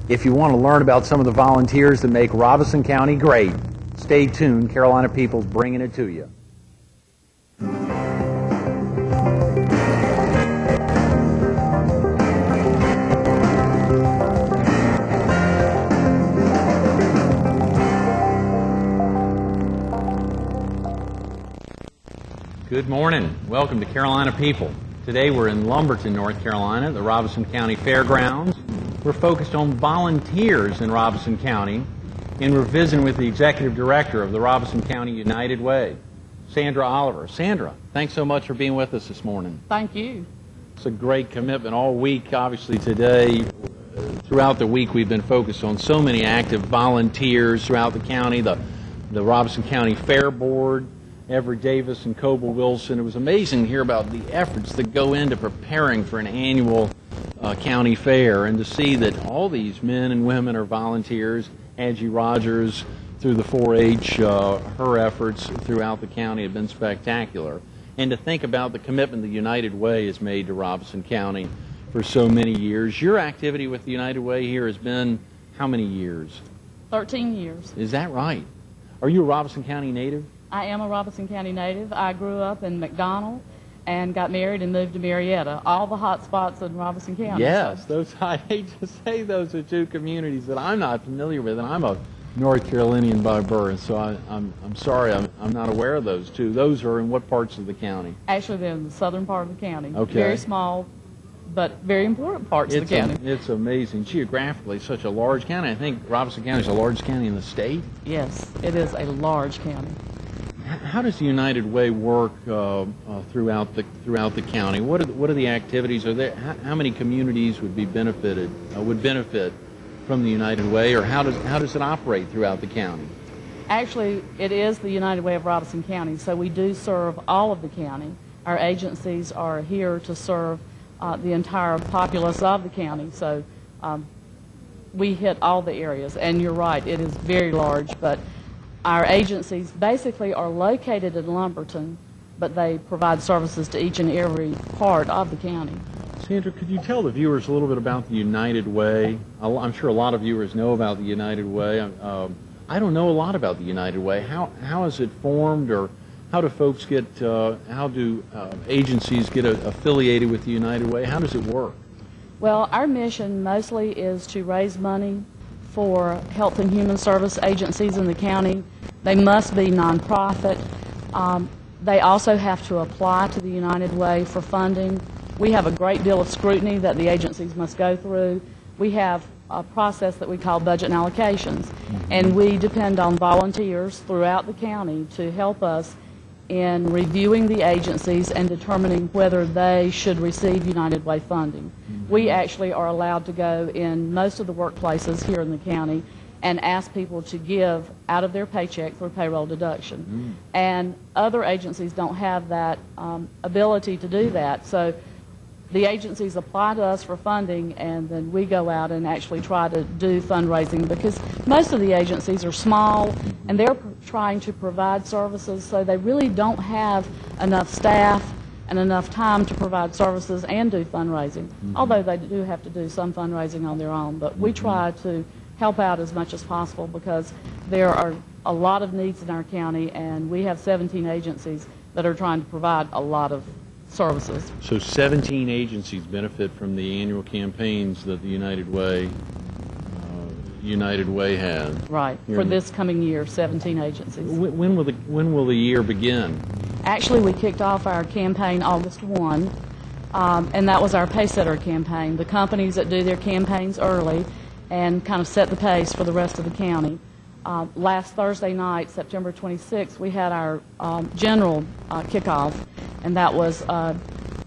If you want to learn about some of the volunteers that make Robeson County great, stay tuned. Carolina People's bringing it to you. Good morning. Welcome to Carolina People. Today we're in Lumberton, North Carolina, the Robeson County Fairgrounds. We're focused on volunteers in Robeson County, and we're visiting with the Executive Director of the Robeson County United Way, Sandra Oliver. Sandra, thanks so much for being with us this morning. Thank you. It's a great commitment all week. Obviously today, throughout the week, we've been focused on so many active volunteers throughout the county, the Robeson County Fair Board, Everett Davis and Coble Wilson. It was amazing to hear about the efforts that go into preparing for an annual county fair, and to see that all these men and women are volunteers. Angie Rogers, through the 4-H, her efforts throughout the county have been spectacular. And to think about the commitment the United Way has made to Robeson County for so many years. Your activity with the United Way here has been how many years? 13 years. Is that right? Are you a Robeson County native? I am a Robeson County native. I grew up in McDonald and got married and moved to Marietta, all the hot spots in Robeson County. Yes, those, I hate to say those are two communities that I'm not familiar with, and I'm a North Carolinian by birth, so I'm sorry I'm not aware of those two. Those are in what parts of the county? Actually, they're in the southern part of the county. Okay. Very small, but very important parts of the county. It's amazing. Geographically, such a large county. I think Robeson County is the largest county in the state. Yes, it is a large county. How does the United Way work throughout the county? What are the activities? Are there how many communities would benefit from the United Way, or how does it operate throughout the county? Actually, it is the United Way of Robeson County, so we do serve all of the county. Our agencies are here to serve the entire populace of the county, so we hit all the areas. And you're right, it is very large, but our agencies basically are located in Lumberton, but they provide services to each and every part of the county. Sandra, could you tell the viewers a little bit about the United Way? I'm sure a lot of viewers know about the United Way. I don't know a lot about the United Way. How is it formed, or how do folks get, how do agencies get affiliated with the United Way? How does it work? Well, our mission mostly is to raise money for health and human service agencies in the county. They must be nonprofit. They also have to apply to the United Way for funding. We have a great deal of scrutiny that the agencies must go through. We have a process that we call budget and allocations, and we depend on volunteers throughout the county to help us in reviewing the agencies and determining whether they should receive United Way funding. We actually are allowed to go in most of the workplaces here in the county and ask people to give out of their paycheck through payroll deduction. And other agencies don't have that ability to do that. So the agencies apply to us for funding, and then we go out and actually try to do fundraising, because most of the agencies are small and they're trying to provide services, so they really don't have enough staff and enough time to provide services and do fundraising, although they do have to do some fundraising on their own. But we try to help out as much as possible, because there are a lot of needs in our county, and we have 17 agencies that are trying to provide a lot of services. So 17 agencies benefit from the annual campaigns that the United Way has. Right. For this coming year, 17 agencies. When will the year begin? Actually, we kicked off our campaign August 1, and that was our Pacesetter campaign. The companies that do their campaigns early and kind of set the pace for the rest of the county. Last Thursday night, September 26th, we had our general kickoff, and that was a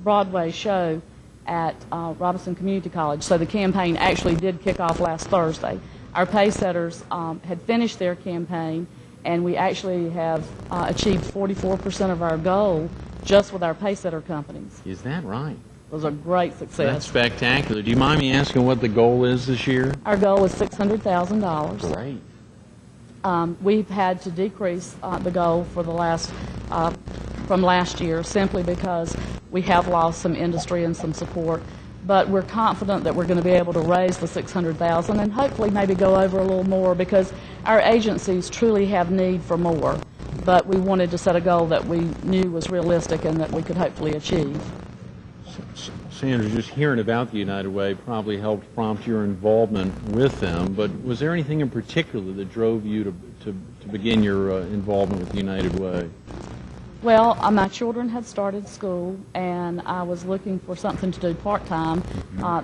Broadway show at Robeson Community College. So the campaign actually did kick off last Thursday. Our Pacesetters had finished their campaign, and we actually have achieved 44% of our goal just with our Pacesetter companies. Is that right? It was a great success. That's spectacular. Do you mind me asking what the goal is this year? Our goal is $600,000. Great. We've had to decrease the goal for the from last year, simply because we have lost some industry and some support. but we're confident that we're going to be able to raise the $600,000 and hopefully maybe go over a little more, because our agencies truly have need for more. But we wanted to set a goal that we knew was realistic and that we could hopefully achieve. Sandra, just hearing about the United Way probably helped prompt your involvement with them, but was there anything in particular that drove you to begin your involvement with the United Way? Well, my children had started school, and I was looking for something to do part-time.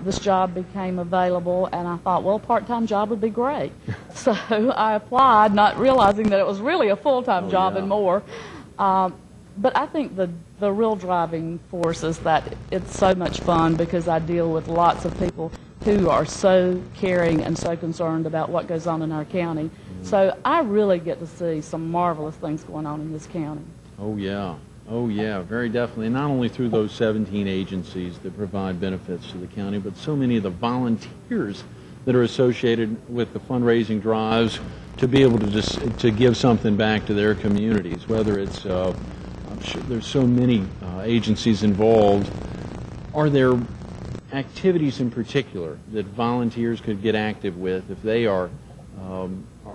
This job became available, and I thought, well, a part-time job would be great. So I applied, not realizing that it was really a full-time job and more. But I think the real driving force is that it's so much fun, because I deal with lots of people who are so caring and so concerned about what goes on in our county. So I really get to see some marvelous things going on in this county. Oh yeah, very definitely. Not only through those 17 agencies that provide benefits to the county, but so many of the volunteers that are associated with the fundraising drives to be able to give something back to their communities. Whether it's, I'm sure there's so many agencies involved. Are there activities in particular that volunteers could get active with if they are?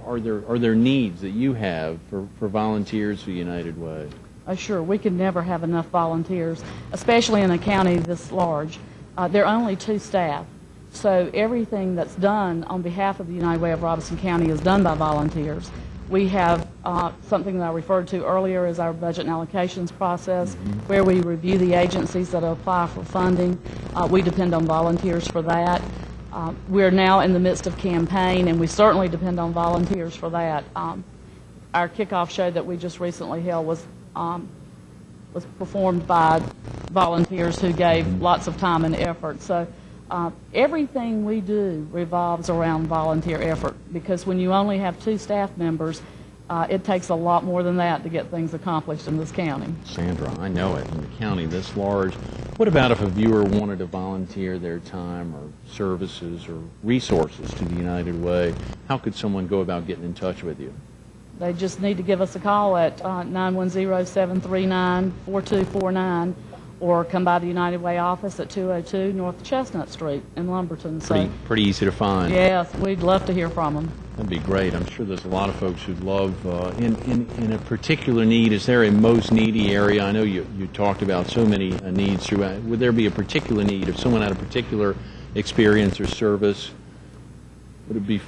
Are there needs that you have for volunteers for United Way? Oh, sure. We could never have enough volunteers, especially in a county this large. There are only 2 staff, so everything that's done on behalf of the United Way of Robeson County is done by volunteers. We have something that I referred to earlier as our budget and allocations process, where we review the agencies that apply for funding. We depend on volunteers for that. We're now in the midst of campaign, and we certainly depend on volunteers for that. Our kickoff show that we just recently held was performed by volunteers who gave lots of time and effort. So everything we do revolves around volunteer effort, because when you only have 2 staff members, it takes a lot more than that to get things accomplished in this county. Sandra, I know it. In the county this large, what about if a viewer wanted to volunteer their time or services or resources to the United Way? How could someone go about getting in touch with you? They just need to give us a call at 910-739-4249, or come by the United Way office at 202 North Chestnut Street in Lumberton. Pretty easy to find. Yes, we'd love to hear from them. That'd be great. I'm sure there's a lot of folks who'd love, in a particular need, is there a most needy area? I know you talked about so many needs throughout. Would there be a particular need if someone had a particular experience or service? Would it be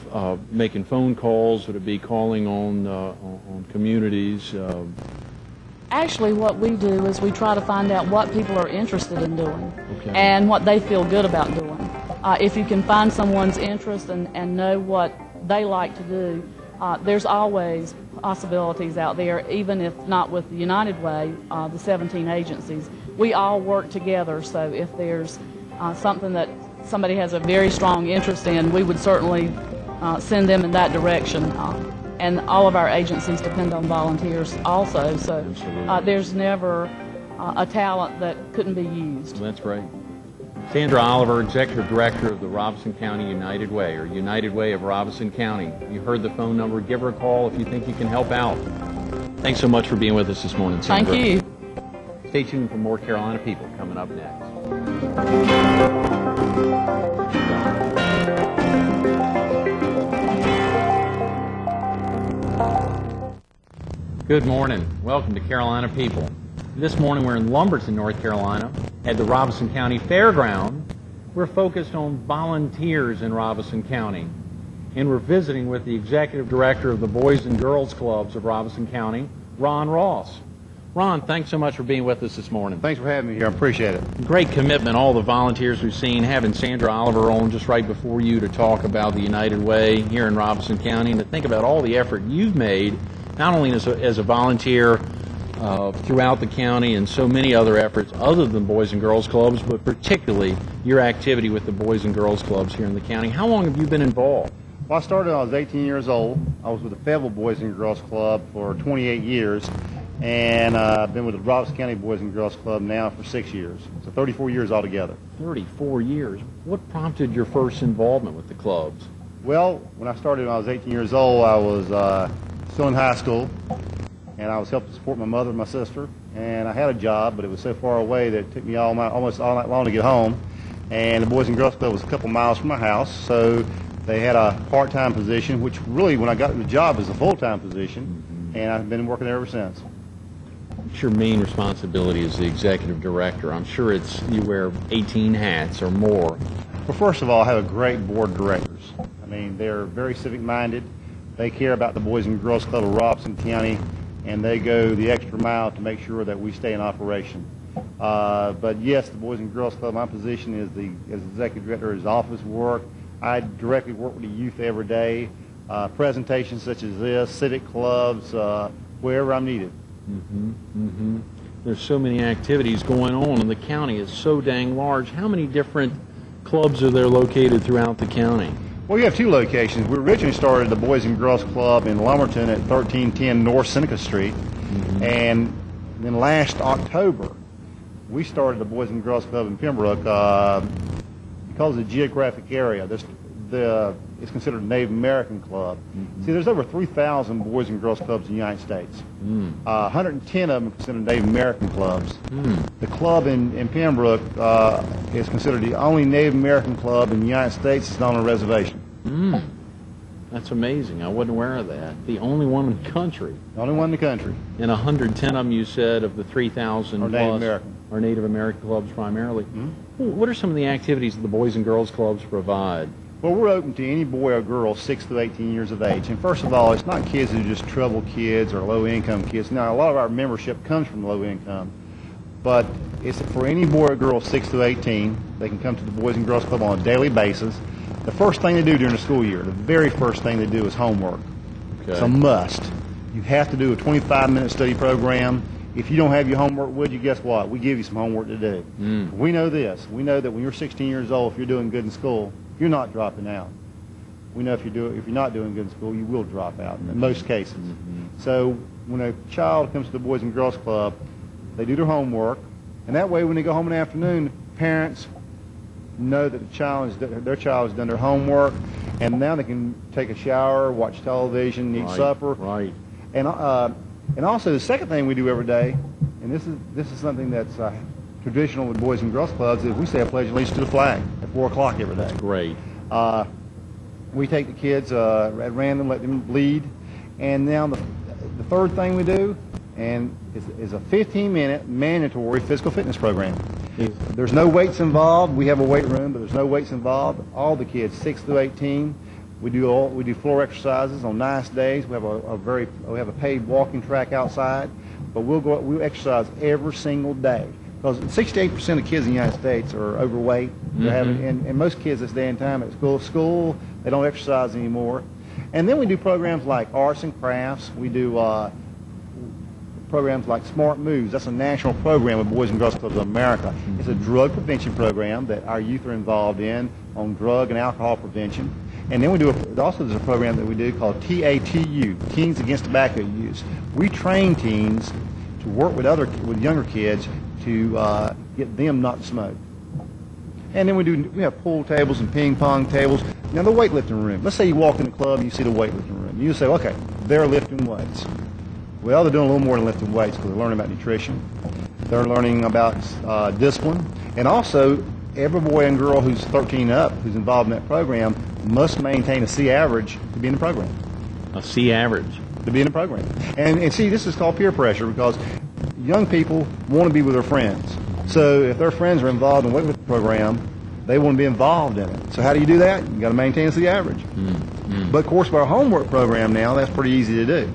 making phone calls? Would it be calling on communities? Actually, what we do is we try to find out what people are interested in doing and what they feel good about doing. If you can find someone's interest and know what they like to do, there's always possibilities out there, even if not with the United Way, the 17 agencies. We all work together, so if there's something that somebody has a very strong interest in, we would certainly send them in that direction. And all of our agencies depend on volunteers also, so there's never a talent that couldn't be used. Well, that's great. Sandra Oliver, Executive Director of the Robeson County United Way, or United Way of Robeson County. You heard the phone number. Give her a call if you think you can help out. Thanks so much for being with us this morning, Sandra. Thank you. Stay tuned for more Carolina People coming up next. Good morning. Welcome to Carolina People. This morning we're in Lumberton, North Carolina, at the Robeson County Fairground. We're focused on volunteers in Robeson County, and we're visiting with the Executive Director of the Boys and Girls Clubs of Robeson County, Ron Ross. Ron, thanks so much for being with us this morning. Thanks for having me here. I appreciate it. Great commitment, all the volunteers we've seen, having Sandra Oliver on just right before you to talk about the United Way here in Robeson County, and to think about all the effort you've made, not only as a volunteer throughout the county and so many other efforts other than Boys and Girls Clubs, but particularly your activity with the Boys and Girls Clubs here in the county. How long have you been involved? Well, I started when I was 18 years old. I was with the Fayetteville Boys and Girls Club for 28 years, and I've been with the Robeson County Boys and Girls Club now for 6 years. So 34 years altogether. 34 years. What prompted your first involvement with the clubs? Well, when I started when I was 18 years old, I was still in high school, and I was helping support my mother and my sister. And I had a job, but it was so far away that it took me almost all night long to get home. and the Boys and Girls Club was a couple miles from my house, so they had a part-time position, which really, when I got the job, is a full-time position, and I've been working there ever since. What's your main responsibility as the executive director? I'm sure it's you wear 18 hats or more. Well, first of all, I have a great board of directors. I mean, they're very civic-minded. They care about the Boys and Girls Club of Robeson County, and they go the extra mile to make sure that we stay in operation. But yes, the Boys and Girls Club, my position is as executive director is office work. I directly work with the youth every day. Presentations such as this, civic clubs, wherever I'm needed. There's so many activities going on, and the county is so dang large. How many different clubs are there located throughout the county? Well, we have two locations. We originally started the Boys and Girls Club in Lumberton at 1310 North Seneca Street, and then last October we started the Boys and Girls Club in Pembroke because of the geographic area. It's considered a Native American club. See, there's over 3,000 Boys and Girls Clubs in the United States. 110 of them are considered Native American clubs. The club in Pembroke is considered the only Native American club in the United States that's not on a reservation. That's amazing. I wasn't aware of that. The only one in the country. The only one in the country. And 110 of them, you said, of the 3,000 Are Native American. Are Native American clubs primarily. What are some of the activities that the Boys and Girls Clubs provide? Well, we're open to any boy or girl 6 to 18 years of age. And first of all, it's not kids who are just troubled kids or low-income kids. Now, a lot of our membership comes from low income. But it's for any boy or girl 6 to 18. They can come to the Boys and Girls Club on a daily basis. The first thing they do during the school year, the very first thing they do is homework. Okay. It's a must. You have to do a 25-minute study program. If you don't have your homework with you, guess what? We give you some homework to do. We know this. We know that when you're 16 years old, if you're doing good in school, you're not dropping out. We know if you're not doing good in school, you will drop out in most cases. So when a child comes to the Boys and Girls Club, they do their homework, and that way when they go home in the afternoon, parents know that their child has done their homework, and now they can take a shower, watch television, eat supper. Right. And also the second thing we do every day, and this is something that's traditional with Boys and Girls Clubs, is we say a pledge of allegiance to the flag at 4 o'clock every day. Great. We take the kids at random, let them lead, and now the third thing we do is a 15-minute mandatory physical fitness program. There's no weights involved. We have a weight room, but there's no weights involved. All the kids, 6 to 18, we do floor exercises on nice days. We have a paid walking track outside, but we'll exercise every single day. Because 68% of kids in the United States are overweight. And most kids this day and time at school, they don't exercise anymore. And then we do programs like arts and crafts. We do programs like Smart Moves. That's a national program with Boys and Girls Clubs of America. It's a drug prevention program that our youth are involved in on drug and alcohol prevention. And then there's a program that we do called TATU, Teens Against Tobacco Use. We train teens to work with younger kids to get them not to smoke. And then we have pool tables and ping pong tables. Now the weightlifting room. Let's say you walk in the club and you see the weightlifting room. You say, okay, they're lifting weights. Well, they're doing a little more than lifting weights because they're learning about nutrition. They're learning about discipline. And also, every boy and girl who's 13 and up who's involved in that program must maintain a C average to be in the program. A C average? To be in the program. And see, this is called peer pressure because young people want to be with their friends. So if their friends are involved in the weightlifting program, they want to be involved in it. So how do you do that? You got to maintain a C average. But of course, with our homework program now, that's pretty easy to do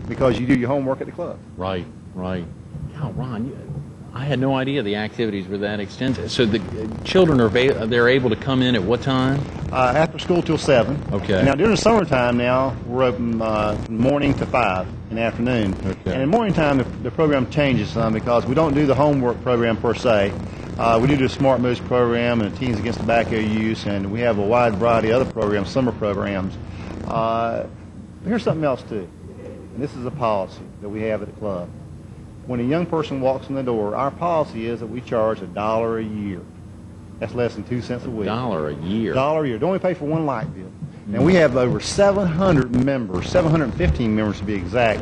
because you do your homework at the club. Right. Now, Ron, I had no idea the activities were that extensive. So the children they're able to come in at what time? After school till 7. Okay. Now during the summertime now, we're open from morning to 5 in the afternoon. Okay. And in morning time, the program changes some because we don't do the homework program per se. We do the Smart Moves program and the Teens Against Tobacco Use, and we have a wide variety of other programs, summer programs. But here's something else too, and this is a policy that we have at the club. When a young person walks in the door, our policy is that we charge $1 a year. That's less than 2 cents a week. $1 a year? $1 a year. Don't only pay for one light bill. And we have over 700 members, 715 members to be exact,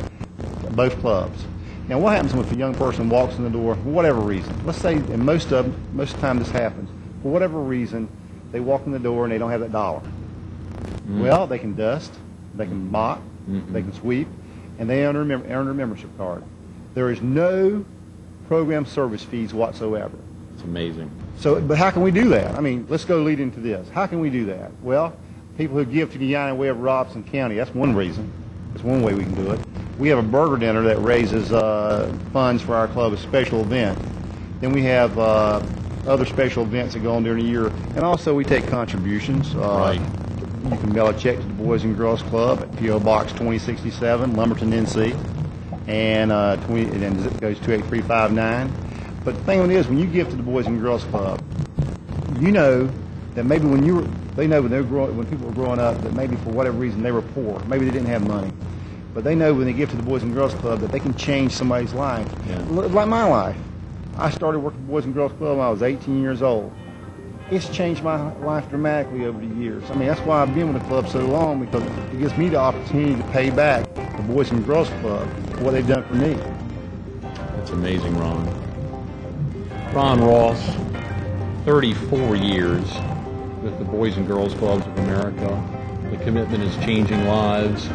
at both clubs. Now, what happens if a young person walks in the door for whatever reason? Let's say, and most of the time this happens, for whatever reason, they walk in the door and they don't have that dollar. Well, they can dust, they can mop, they can sweep, and they earn a membership card. There is no program service fees whatsoever. It's amazing. So, but how can we do that? I mean, let's go lead into this. How can we do that? Well, people who give to the United Way of Robeson County, that's one reason. That's one way we can do it. We have a burger dinner that raises funds for our club, a special event. Then we have other special events that go on during the year. And also we take contributions. Right. You can mail a check to the Boys and Girls Club at P.O. Box 2067, Lumberton, NC. And the zip code is 28359. But the thing is, when you give to the Boys and Girls Club, you know that maybe when people were growing up, that maybe for whatever reason they were poor, maybe they didn't have money, but they know when they give to the Boys and Girls Club that they can change somebody's life. Yeah. Like my life. I started working at the Boys and Girls Club when I was 18 years old. It's changed my life dramatically over the years. I mean, that's why I've been with the club so long, because it gives me the opportunity to pay back the Boys and Girls Club for what they've done for me. That's amazing, Ron. Ron Ross, 34 years with the Boys and Girls Clubs of America. The commitment is changing lives,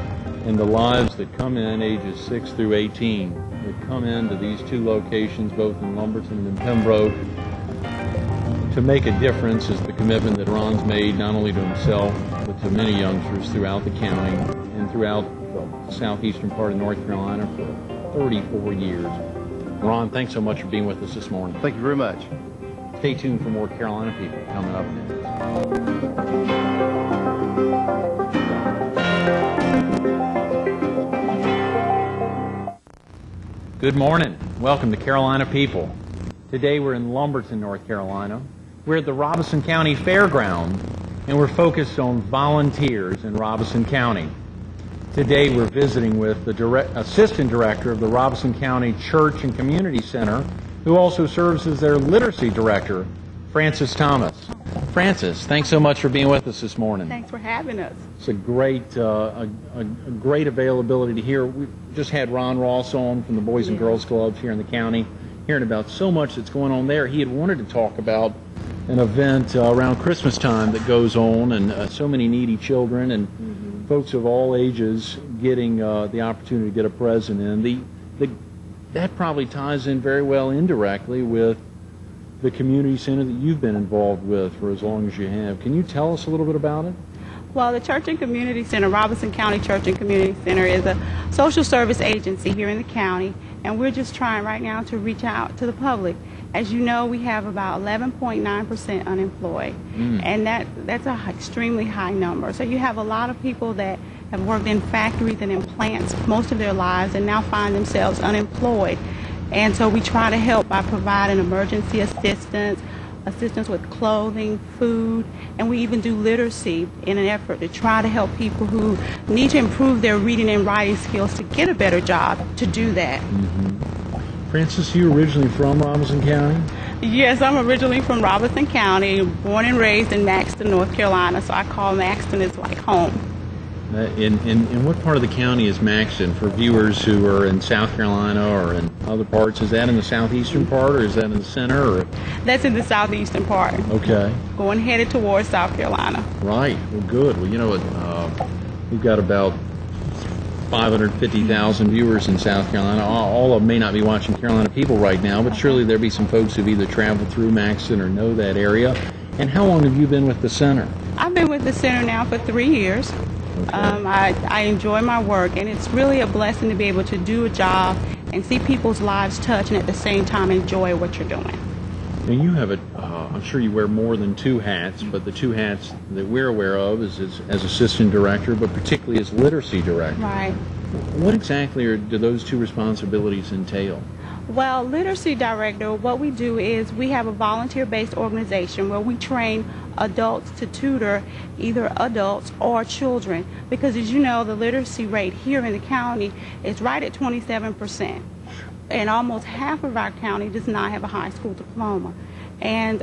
and the lives that come in ages 6 through 18, that come into these two locations, both in Lumberton and in Pembroke, to make a difference is the commitment that Ron's made, not only to himself, but to many youngsters throughout the county and throughout the southeastern part of North Carolina for 34 years. Ron, thanks so much for being with us this morning. Thank you very much. Stay tuned for more Carolina People coming up next. Good morning. Welcome to Carolina People. Today we're in Lumberton, North Carolina. We're at the Robeson County Fairground, and we're focused on volunteers in Robeson County. Today we're visiting with the Assistant Director of the Robeson County Church and Community Center, who also serves as their Literacy Director, Frances Thomas. Frances, thanks so much for being with us this morning. Thanks for having us. It's a great availability to hear. We just had Ron Ross on from the Boys and Girls Clubs here in the county, hearing about so much that's going on there. He had wanted to talk about an event around Christmas time that goes on, and so many needy children and folks of all ages getting the opportunity to get a present in. That probably ties in very well indirectly with the community center that you've been involved with for as long as you have. Can you tell us a little bit about it? Well, the Church and Community Center, Robeson County Church and Community Center, is a social service agency here in the county, and we're just trying right now to reach out to the public. As you know, we have about 11.9% unemployed, and that's an extremely high number. So you have a lot of people that have worked in factories and in plants most of their lives and now find themselves unemployed. And so we try to help by providing emergency assistance with clothing, food, and we even do literacy in an effort to try to help people who need to improve their reading and writing skills to get a better job to do that. Frances, you originally from Robeson County? Yes, I'm originally from Robeson County, born and raised in Maxton, North Carolina, so I call Maxton is like home. In what part of the county is Maxton for viewers who are in South Carolina or in other parts? Is that in the southeastern part, or is that in the center? Or? That's in the southeastern part. Okay. Headed towards South Carolina. Right. Well, good. Well, you know what? We've got about 550,000 viewers in South Carolina. All of them may not be watching Carolina People right now, but surely there'll be some folks who've either traveled through Maxton or know that area. And how long have you been with the center? I've been with the center now for 3 years. Okay. I enjoy my work, and it's really a blessing to be able to do a job and see people's lives touch and at the same time enjoy what you're doing. Now you have I'm sure you wear more than two hats, but the two hats that we're aware of is as assistant director, but particularly as literacy director. Right. What exactly do those two responsibilities entail? Well, literacy director, what we do is we have a volunteer-based organization where we train adults to tutor either adults or children, because as you know, the literacy rate here in the county is right at 27%, and almost half of our county does not have a high school diploma. And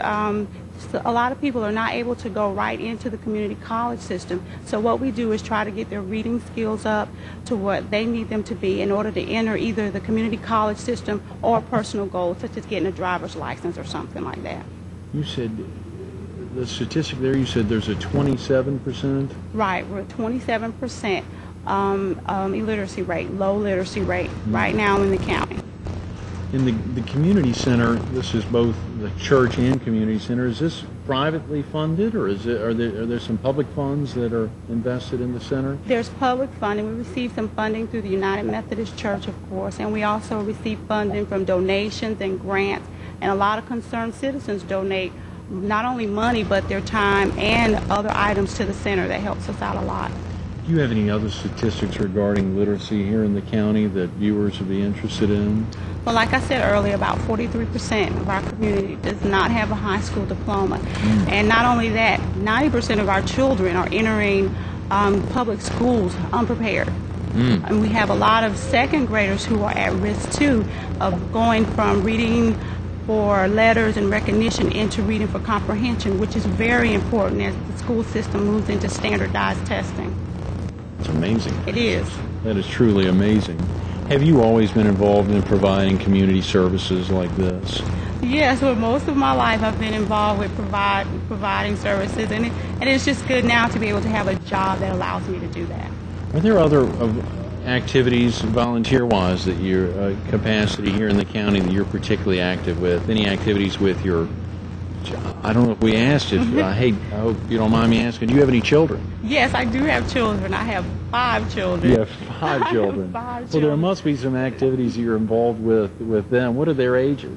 so a lot of people are not able to go right into the community college system. So what we do is try to get their reading skills up to what they need them to be in order to enter either the community college system or personal goals, such as getting a driver's license or something like that. You said the statistic there, you said there's a 27%? Right, we're at 27% illiteracy rate, low literacy rate right now in the county. In the community center, this is both the church and community center. Is this privately funded, or are there some public funds that are invested in the center? There's public funding. We receive some funding through the United Methodist Church, of course, and we also receive funding from donations and grants, and a lot of concerned citizens donate not only money but their time and other items to the center. That helps us out a lot. Do you have any other statistics regarding literacy here in the county that viewers would be interested in? Well, like I said earlier, about 43% of our community does not have a high school diploma. And not only that, 90% of our children are entering public schools unprepared. And we have a lot of second graders who are at risk, too, of going from reading for letters and recognition into reading for comprehension, which is very important as the school system moves into standardized testing. It's amazing. It is. That is truly amazing. Have you always been involved in providing community services like this? Yes, well, most of my life I've been involved with providing services, and it's just good now to be able to have a job that allows me to do that. Are there other activities, volunteer-wise, that your capacity here in the county that you're particularly active with? Any activities with your, I don't know if we asked if, hey, I hope you don't mind me asking, do you have any children? Yes, I do have children. I have 5 children. You have 5 children. I have 5 Well, children. there must be some activities you're involved with them. What are their ages?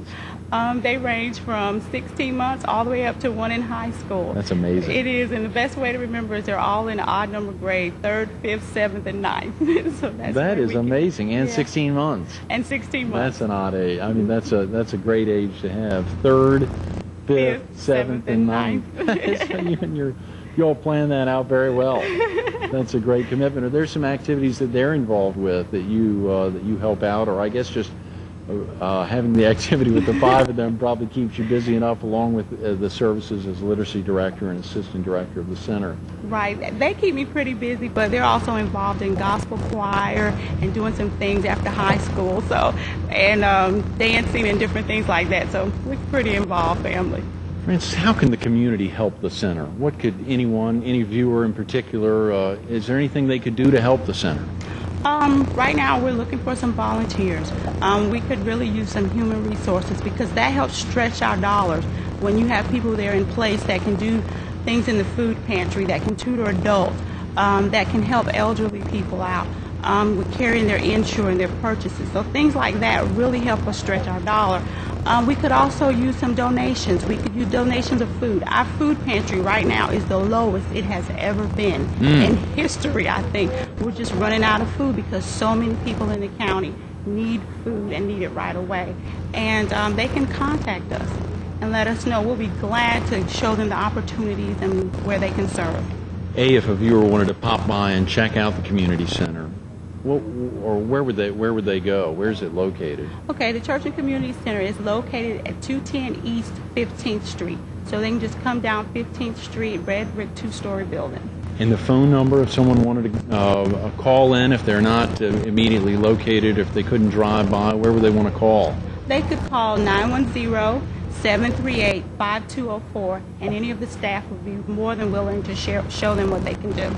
They range from 16 months all the way up to one in high school. That's amazing. It is, and the best way to remember is they're all in odd number grade, 3rd, 5th, 7th, and 9th. So That is amazing. And 16 months. And 16 months. That's an odd age. I mean, that's a great age to have. 3rd, 5th, 7th, and 9th. So you all plan that out very well. That's a great commitment. Are there some activities that they're involved with that you help out, or I guess just having the activity with the 5 of them probably keeps you busy enough, along with the services as literacy director and assistant director of the center? Right. They keep me pretty busy, but they're also involved in gospel choir and doing some things after high school, and dancing and different things like that. So we're a pretty involved family. Francis, how can the community help the center? What could any viewer in particular, is there anything they could do to help the center? Right now we're looking for some volunteers. We could really use some human resources because that helps stretch our dollars. When you have people there in place that can do things in the food pantry, that can tutor adults, that can help elderly people out with carrying their insurance, their purchases. So things like that really help us stretch our dollar. We could also use some donations. We could use donations of food. Our food pantry right now is the lowest it has ever been in history, I think. We're just running out of food because so many people in the county need food and need it right away. And they can contact us and let us know. We'll be glad to show them the opportunities and where they can serve. If a viewer wanted to pop by and check out the community center, where would they go? Where is it located? Okay, the Church and Community Center is located at 210 East 15th Street. So they can just come down 15th Street, red brick 2-story building. And the phone number, if someone wanted to call in, if they're not immediately located, if they couldn't drive by, where would they want to call? They could call 910-738-5204, and any of the staff would be more than willing to show them what they can do.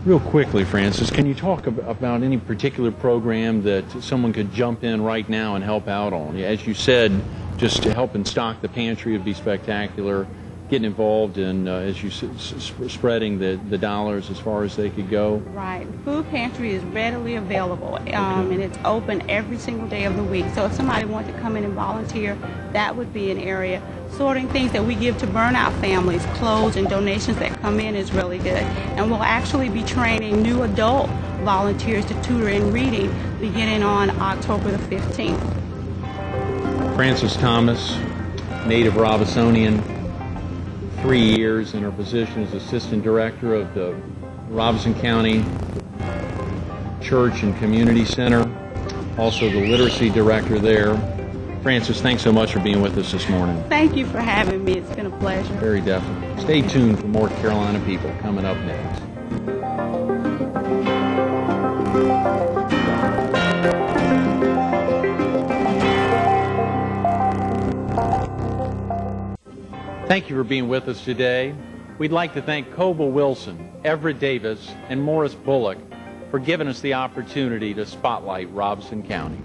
Real quickly, Francis, can you talk about any particular program that someone could jump in right now and help out on? As you said, just to help and stock the pantry would be spectacular. Getting involved in, as you spreading the dollars as far as they could go. Right. Food pantry is readily available, and it's open every single day of the week. So if somebody wanted to come in and volunteer, that would be an area. Sorting things that we give to burnout families, clothes and donations that come in is really good. And we'll actually be training new adult volunteers to tutor in reading beginning on October the 15th. Francis Thomas, native Robisonian, 3 years in her position as assistant director of the Robeson County Church and Community Center, also the literacy director there. Francis, thanks so much for being with us this morning. Thank you for having me. It's been a pleasure. Very definitely. Stay tuned for more Carolina People coming up next. Thank you for being with us today. we'd like to thank Coble Wilson, Everett Davis, and Morris Bullock for giving us the opportunity to spotlight Robeson County.